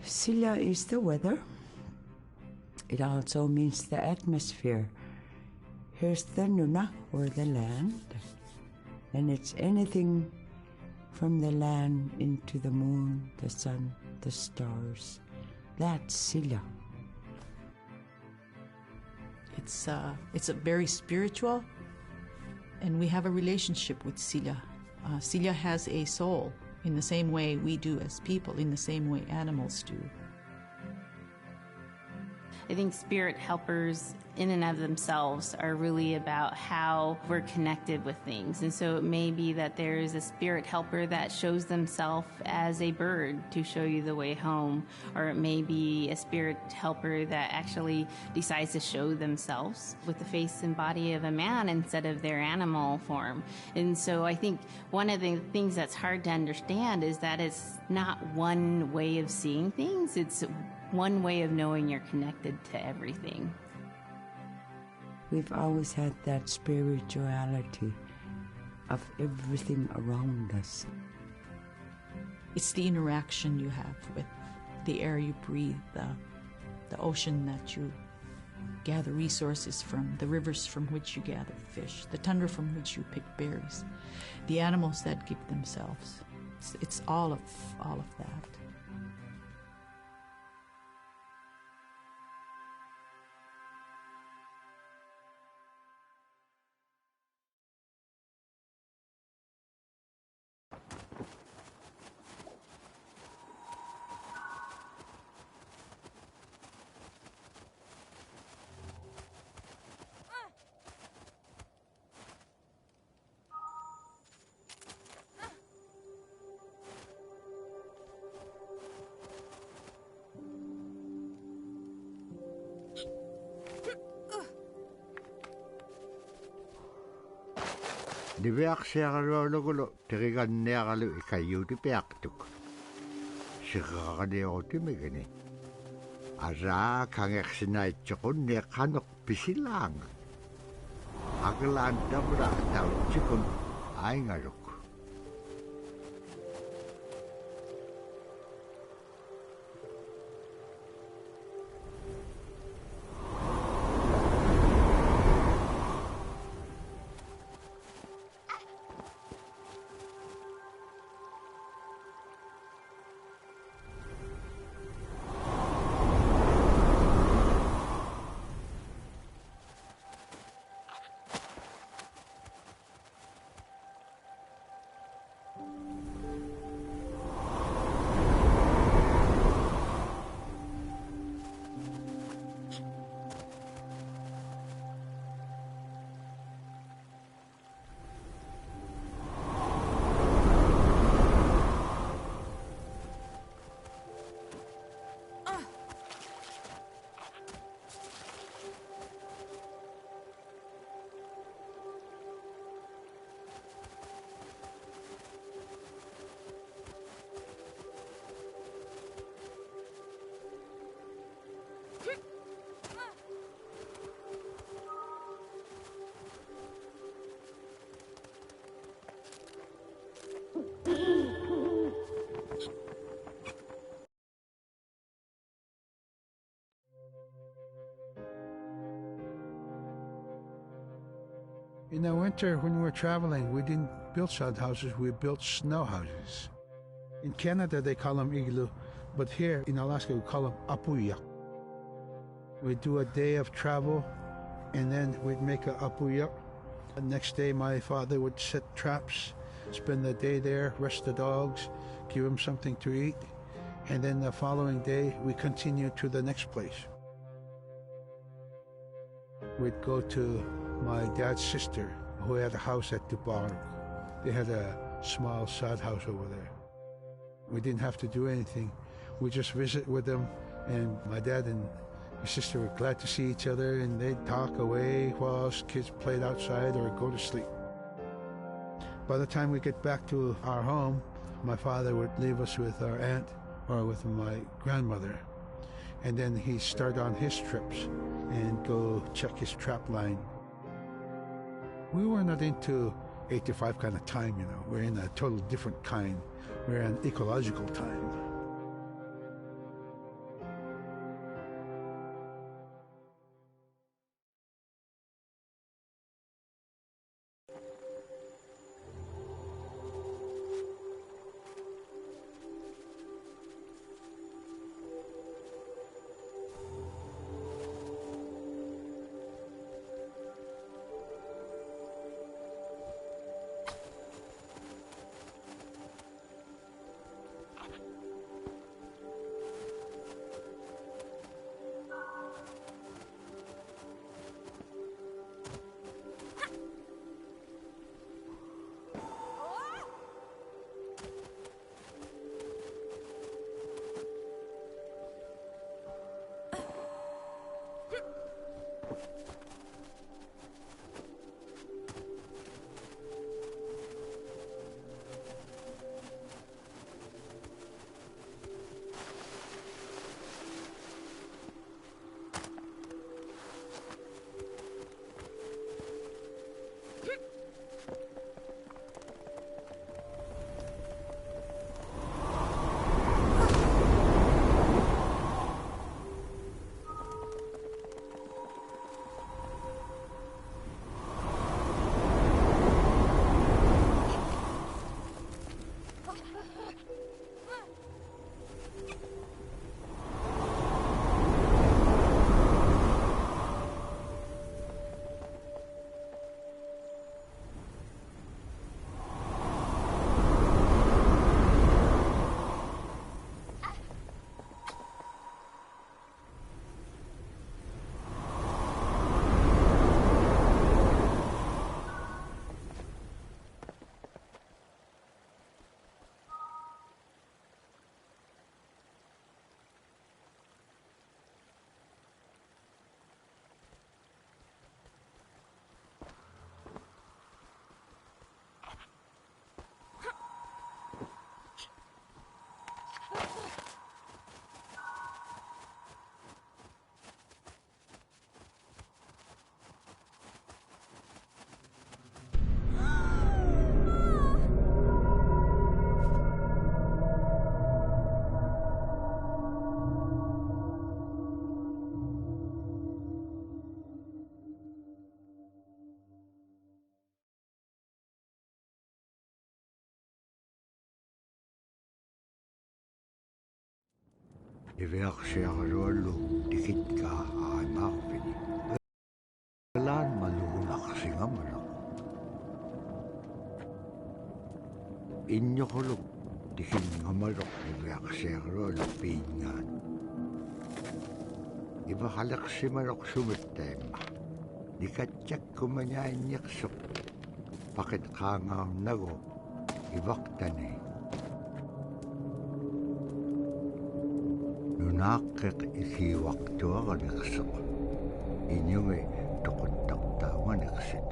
Sila is the weather. It also means the atmosphere. Here's the nuna, or the land. And it's anything from the land into the moon, the sun, the stars. That's Sila. It's a very spiritual, and we have a relationship with Sila. Sila has a soul in the same way we do as people, in the same way animals do. I think spirit helpers in and of themselves are really about how we're connected with things. And so it may be that there's a spirit helper that shows themselves as a bird to show you the way home, or it may be a spirit helper that actually decides to show themselves with the face and body of a man instead of their animal form. And so I think one of the things that's hard to understand is that it's not one way of seeing things, it's one way of knowing you're connected to everything. We've always had that spirituality of everything around us. It's the interaction you have with the air you breathe, the ocean that you gather resources from, the rivers from which you gather fish, the tundra from which you pick berries, the animals that give themselves. It's all of that. Niveaksiaqalualugulo teriganniaqalu ikayuuti piaqtuk. Siqaqaniurutimigani. Araa kangersinaaitsoqunni qaneq pisilaanga. Aglaan tamra tautsikun aingaluk. In the winter, when we were traveling, we didn't build sod houses, we built snow houses. In Canada, they call them igloo, but here in Alaska, we call them apuya. We'd do a day of travel, and then we'd make a apuya. The next day, my father would set traps, spend the day there, rest the dogs, give them something to eat, and then the following day, we continued to the next place. We'd go to my dad's sister, who had a house at Dubarg. They had a small sod house over there. We didn't have to do anything. We just visit with them, and my dad and my sister were glad to see each other, and they'd talk away while us kids played outside or go to sleep. By the time we get back to our home, my father would leave us with our aunt or with my grandmother, and then he'd start on his trips and go check his trap line. We were not into 8 to 5 kind of time, you know. We're in a total different kind. We're in ecological time. Iveaqsiaqaruallu tikitkaa aimaarpini. Galaan maluunaqsingamalaq. Inñoquluk tikinngamaluq iveaqsiaqaruallu piingaan. Ivaqaleqsimaluq sumittaimma. Nikatjakkumañainniqsuq. Paqit qaangaarnagu ivaqtani. Nunaqqiq ikiwaqtuaqaniqsuq iñungi tuquttaqtaanganiqsit.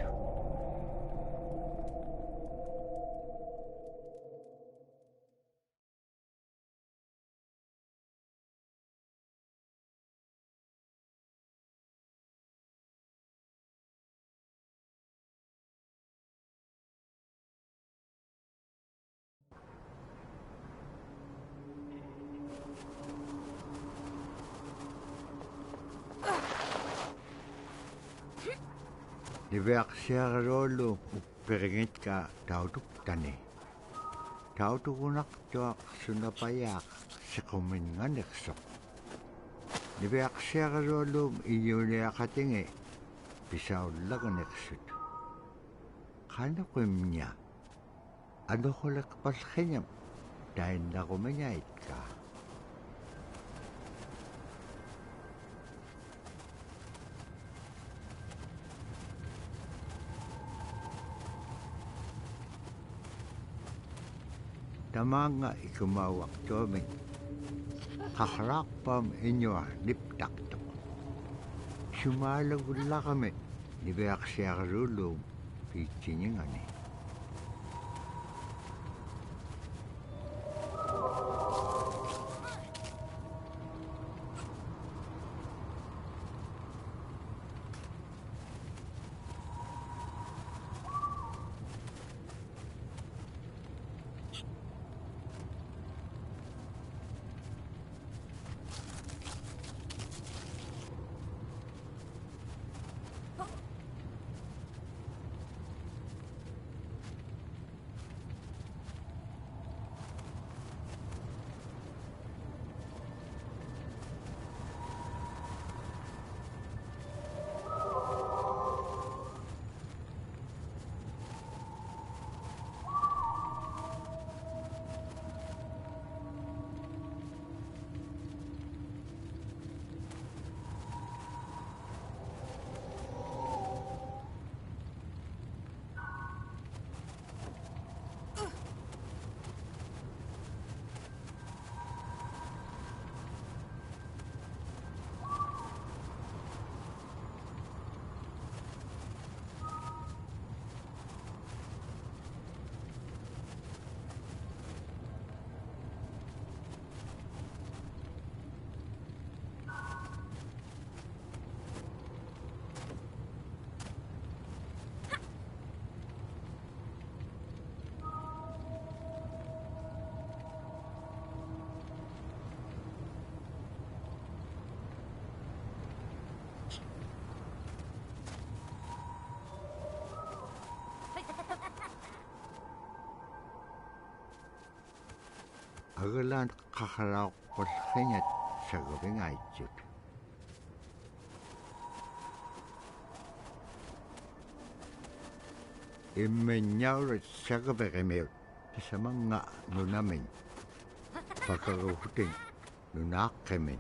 Iveaqsiaqaruallu upperingitkaa tautuktani. Tautukunaqtuaq sunapayaaq siquminganiqsuq. Iveaqsiaqaruallum iñuniaqatingi pisaullaganiqsut. Qanuqimña anuquliqpallqiñam tainnaqumiñaitkaa. Tamanga ikumawaqtuamik qaqraaqpam iñua niptaqtuq. Sumalagullaqami iveaqsiaqarullum piitsiñingani. Agalan kakaraoqollingat sagupingaitsut. Immenjauret sagupegemiut tasamanga nunamin. Pakaruhutin nunaqqimin.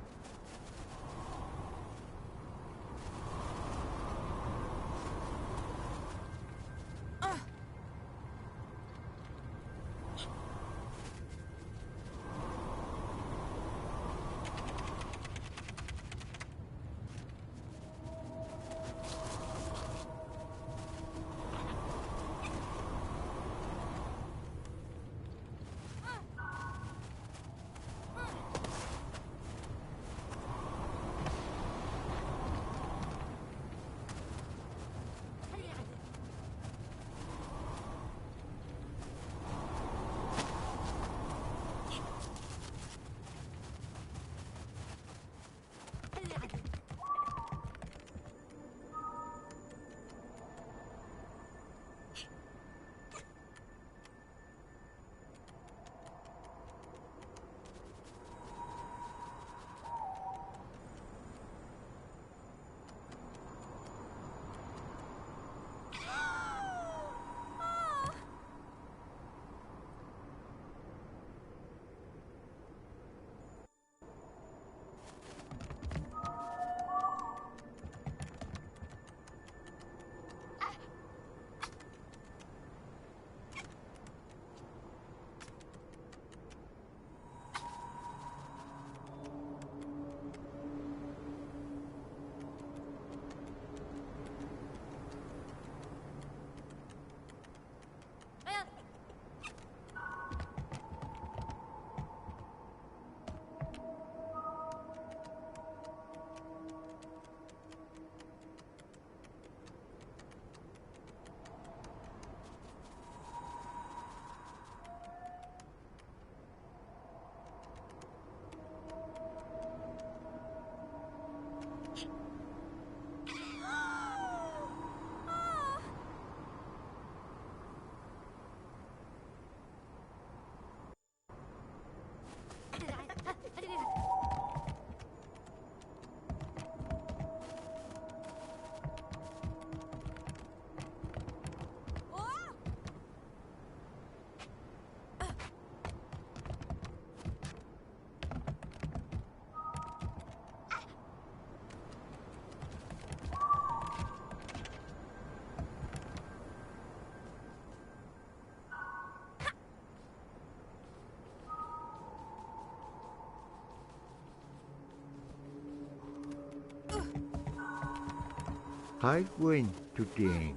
Kaikuen tutiin.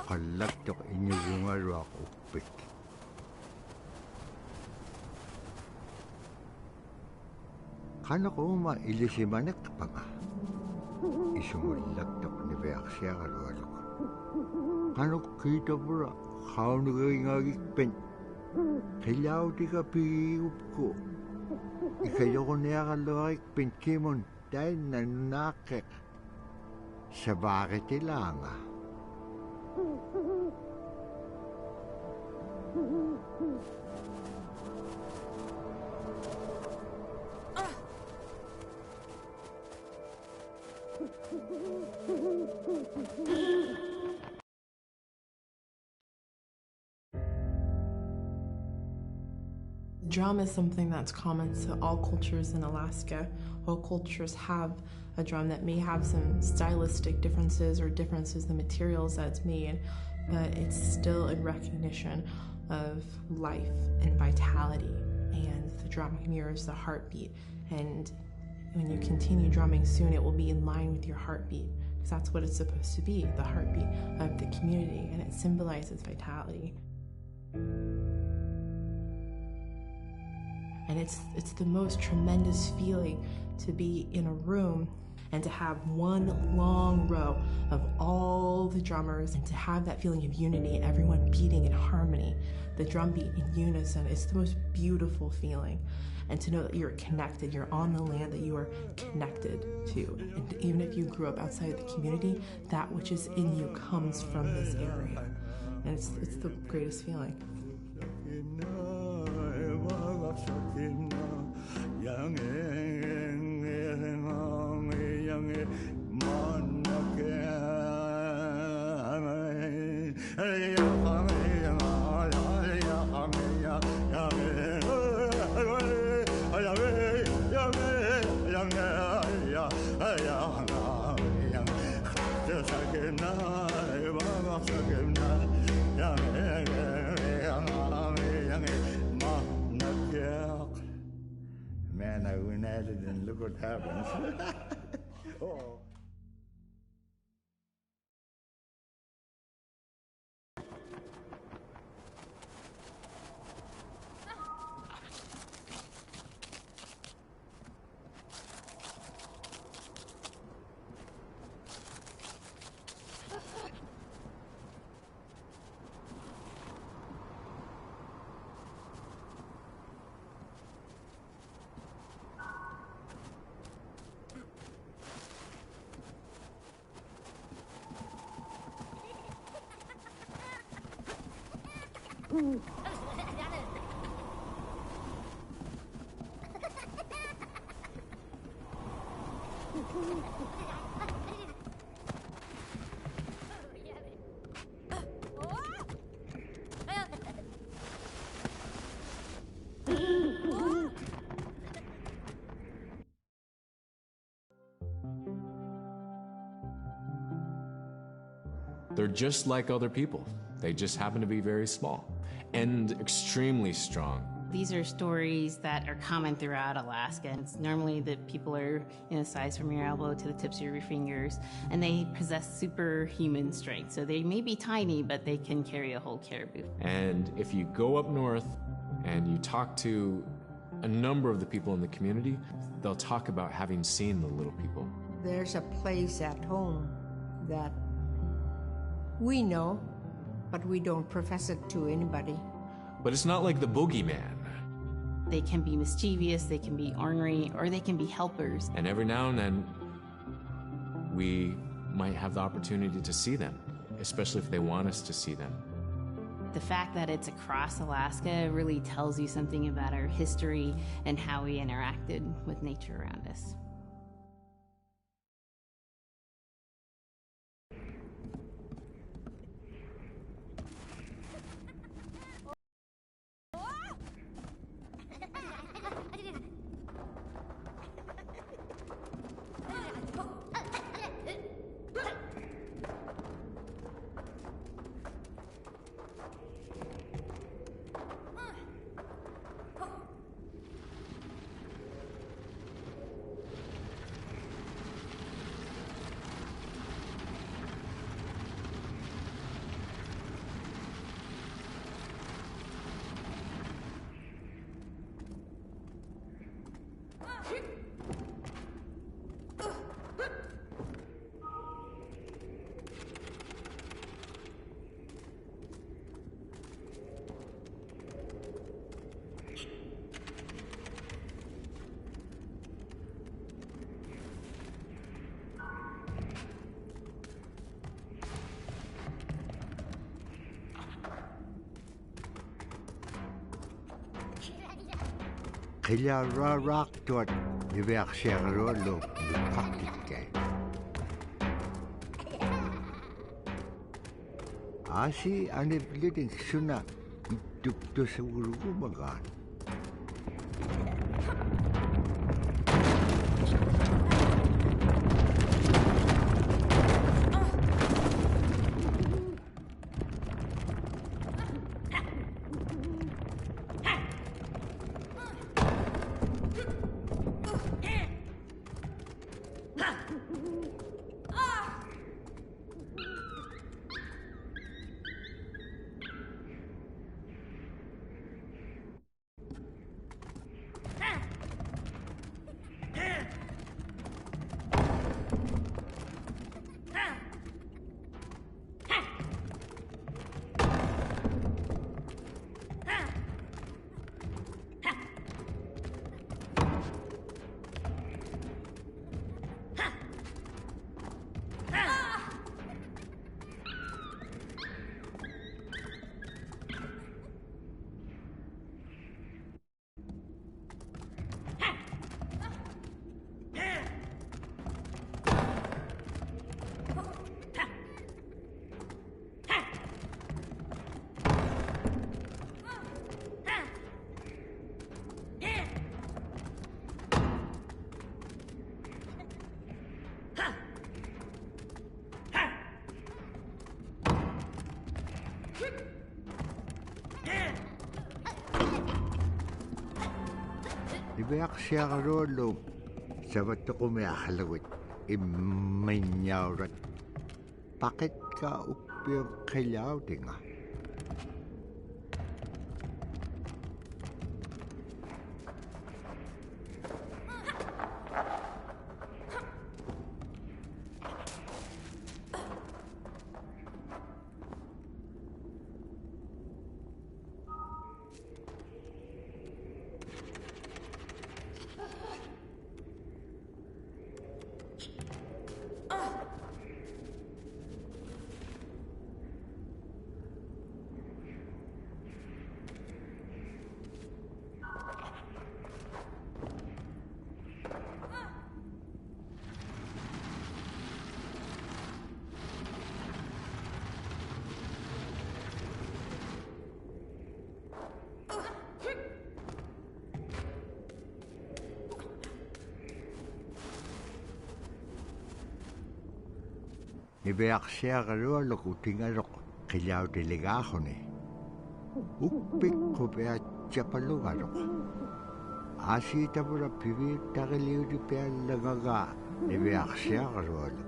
Qallattoq iñugungaruaq uppik. Qanaquma ilisimanaqpaqa. Isumullaktoq niviaqsiaqalualuq. Qanuq kiitapura qaunugingagikpen. Qillautika piigupku. Ikayoguniaqalluarikpen kimun tainna nunaaqeq. Sabaritilanga. Drum is something that's common to all cultures in Alaska. All cultures have a drum that may have some stylistic differences or differences in the materials that it's made, but it's still in recognition of life and vitality. And the drum mirrors the heartbeat. And when you continue drumming soon, it will be in line with your heartbeat, because that's what it's supposed to be, the heartbeat of the community, and it symbolizes vitality. And it's the most tremendous feeling to be in a room and to have one long row of all the drummers and to have that feeling of unity and everyone beating in harmony, the drum beat in unison. It's the most beautiful feeling. And to know that you're connected, you're on the land that you are connected to. And even if you grew up outside the community, that which is in you comes from this area. And it's the greatest feeling. Man, I went at it and look what happens. Oh. They're just like other people. They just happen to be very small and extremely strong. These are stories that are common throughout Alaska. It's normally that people are in a size from your elbow to the tips of your fingers, and they possess superhuman strength. So they may be tiny, but they can carry a whole caribou. And if you go up north and you talk to a number of the people in the community, they'll talk about having seen the little people. There's a place at home that we know, but we don't profess it to anybody. But it's not like the boogeyman. They can be mischievous, they can be ornery, or they can be helpers. And every now and then, we might have the opportunity to see them, especially if they want us to see them. The fact that it's across Alaska really tells you something about our history and how we interacted with nature around us. Kilararak tuat iverksero lo praktike. Asi anipiliting suna itukto sa urugumagan. Ibeak siya karolo. Sabat ko may ahalawit. Imanyarat. Bakit ka upir kailaw tinga? Ibeak siya karolo kutingarok kilaw delegajo ni. Upik ko pea chapalugarok. Asita pura pibir takiliw di pea lagaga. Ibeak siya karolo.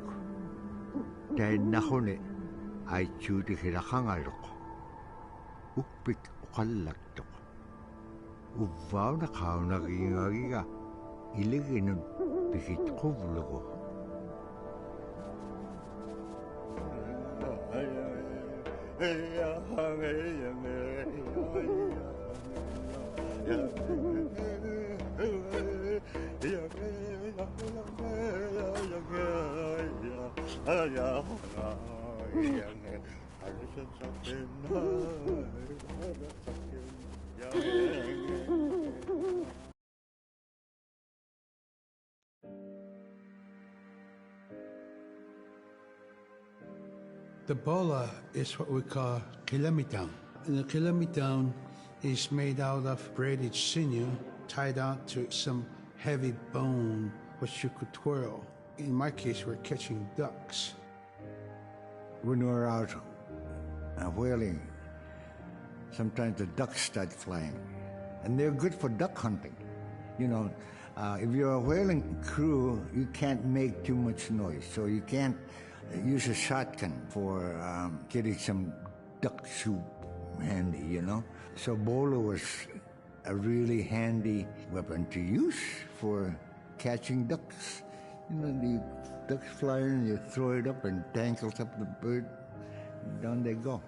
Dahil nako ni ay chudi kirakangarok. Upik ukalagtok. Uvaw na kao nagingagiga. Iligin nun pikit kublugo. The bola is what we call kilamitang. And the kilamitang is made out of braided sinew tied out to some heavy bone which you could twirl. In my case, we're catching ducks. When we're out whaling, sometimes the ducks start flying. And they're good for duck hunting. You know, if you're a whaling crew, you can't make too much noise. So you can't use a shotgun for getting some duck soup handy, you know. So bola was a really handy weapon to use for catching ducks. You know, the ducks fly in, you throw it up and tangles up the bird, and down they go.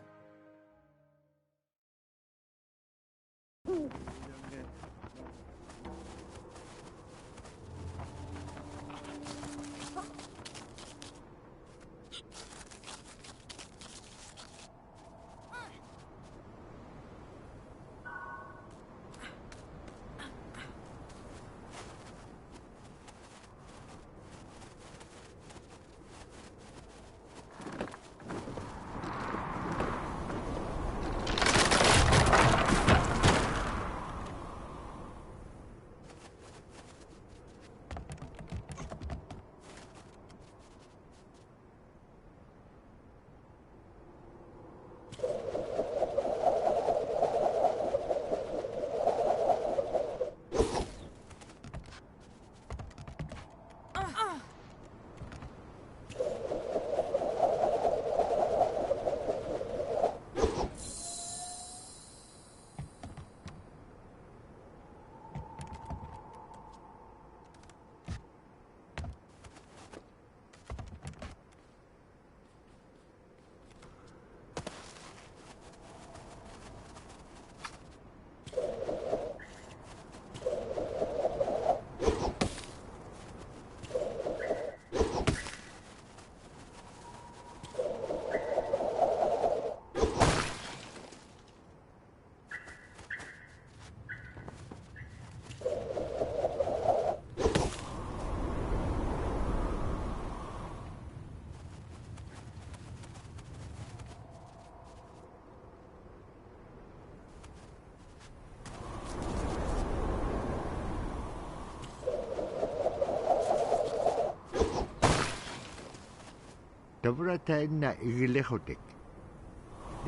Dabra tayo na igilehotik.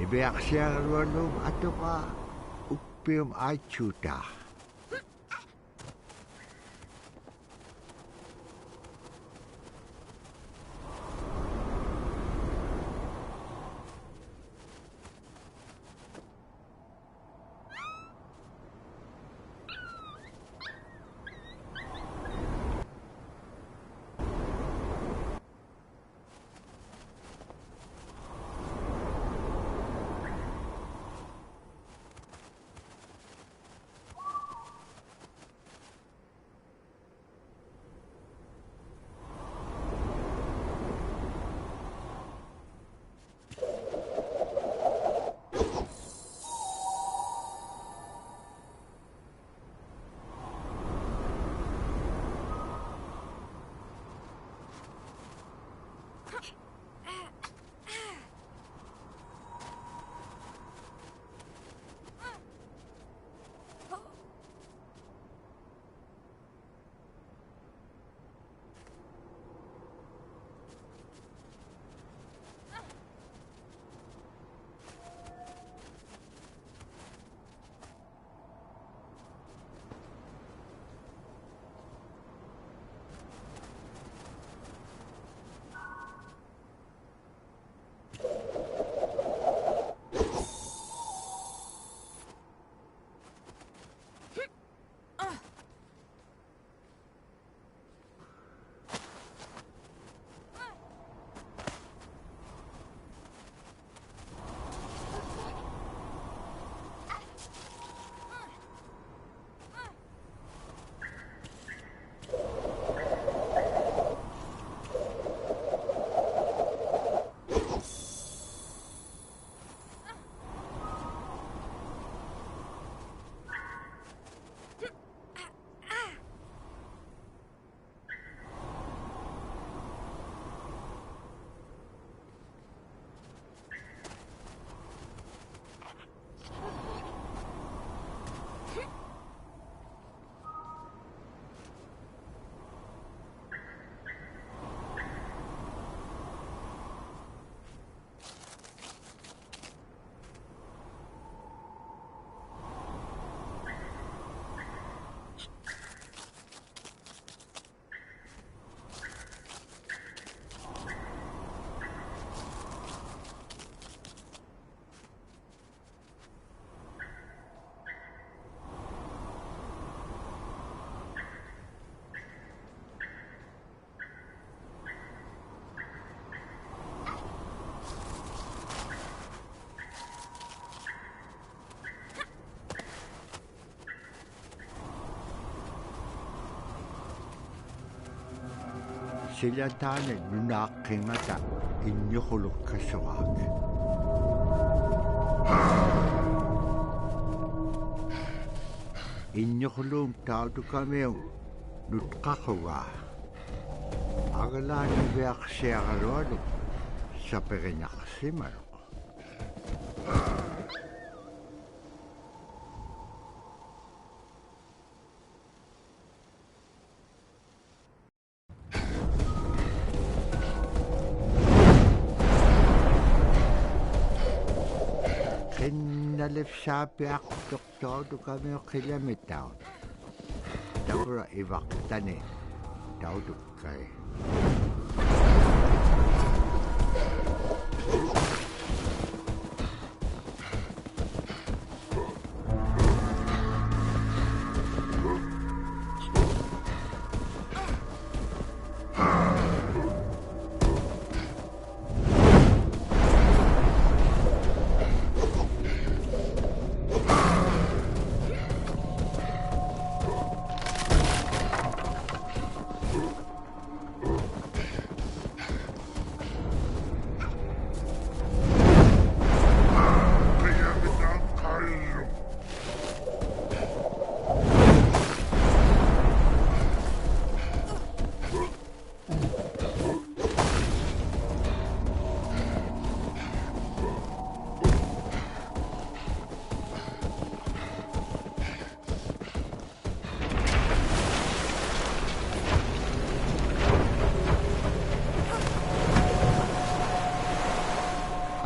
Ibeak siya karwalong ato ka upium achuta. Sila tanet lunakimata inyukuluk kasawag. Inyukulum tautu kami lutkakawa. Agalan ibeak siya karodo sa pekinakasimaro. Kinalip sabi ako doktor kami kilamitaw. Dabra ibak tani daw kay.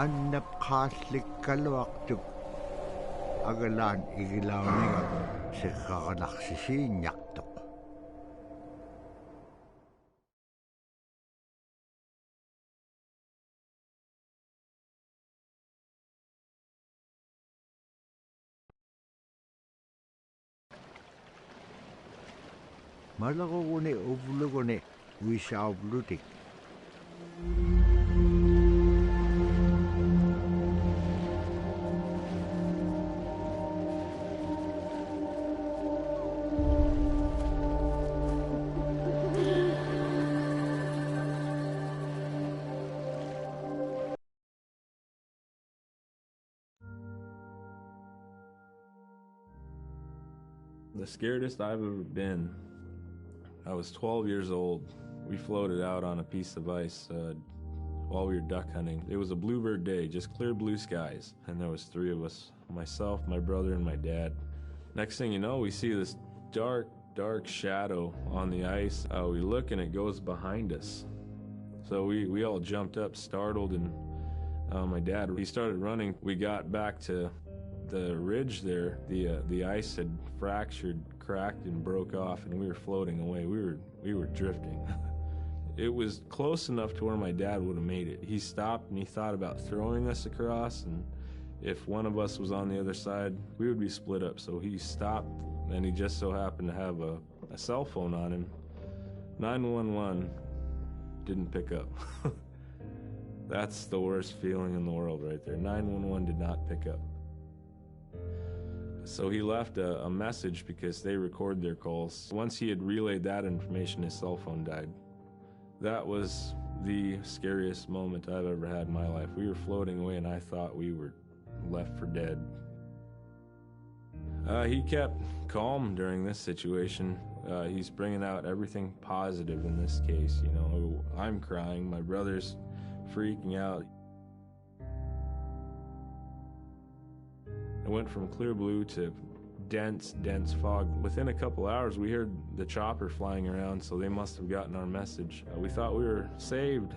Annap khaslik kalwaktuk agalan igilawningat si kakanaksisinyak. Malakogune uvlugune wisavlutik. The scaredest I've ever been, I was 12 years old. We floated out on a piece of ice while we were duck hunting. It was a bluebird day, just clear blue skies. And there was 3 of us, myself, my brother, and my dad. Next thing you know, we see this dark shadow on the ice. We look and it goes behind us. So we all jumped up, startled, and my dad, he started running. We got back to the ridge there. The ice had fractured, cracked, and broke off, and we were floating away. We were drifting. It was close enough to where my dad would have made it. He stopped and he thought about throwing us across, and if one of us was on the other side, we would be split up. So he stopped, and he just so happened to have a cell phone on him. 911 didn't pick up. That's the worst feeling in the world right there. 911 did not pick up. So he left a message because they record their calls. Once he had relayed that information, his cell phone died. That was the scariest moment I've ever had in my life. We were floating away and I thought we were left for dead. He kept calm during this situation. He's bringing out everything positive in this case. You know, I'm crying, my brother's freaking out. It went from clear blue to dense fog. Within a couple hours, we heard the chopper flying around, so they must have gotten our message. We thought we were saved,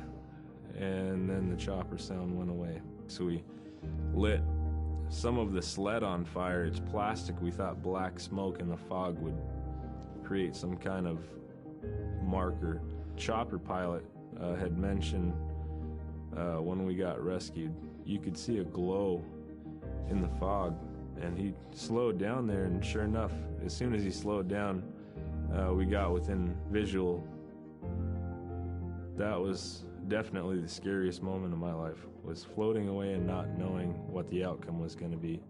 and then the chopper sound went away. So we lit some of the sled on fire. It's plastic. We thought black smoke in the fog would create some kind of marker. Chopper pilot had mentioned when we got rescued, you could see a glow in the fog, and he slowed down there, and sure enough, as soon as he slowed down, we got within visual. That was definitely the scariest moment of my life, was floating away and not knowing what the outcome was going to be.